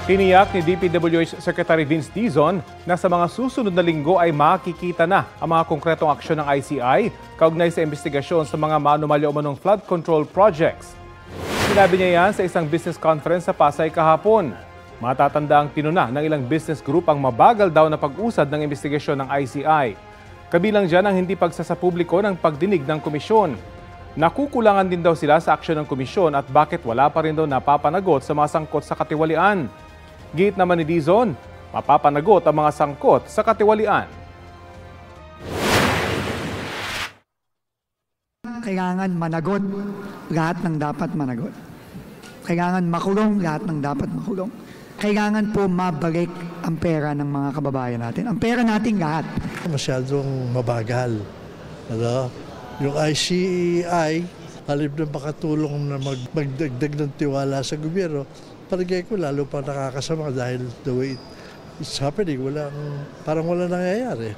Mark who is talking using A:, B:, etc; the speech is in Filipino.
A: Tiniyak ni DPWH Secretary Vince Dizon na sa mga susunod na linggo ay makikita na ang mga konkretong aksyon ng ICI kaugnay sa investigasyon sa mga maanumalya umanong flood control projects. Sinabi niya yan sa isang business conference sa Pasay kahapon. Matatanda ang tinuna ng ilang business group ang mabagal daw na pag-usad ng investigasyon ng ICI. Kabilang dyan ang hindi pagsasapubliko ng pagdinig ng komisyon. Nakukulangan din daw sila sa aksyon ng komisyon at bakit wala pa rin daw napapanagot sa mga sangkot sa katiwalian. Git naman ni Dizon, mapapanagot ang mga sangkot sa katiwalian.
B: Kailangan managot lahat ng dapat managot. Kailangan makulong lahat ng dapat makulong. Kailangan po mabalik ang pera ng mga kababayan natin. Ang pera natin lahat.
C: Masyadong mabagal. Ano? Yung ICI, halip na makatulong na magdagdag ng tiwala sa gobyerno, palagay ko lalo pa nakakasama dahil the way it's happening, parang wala nangyayari.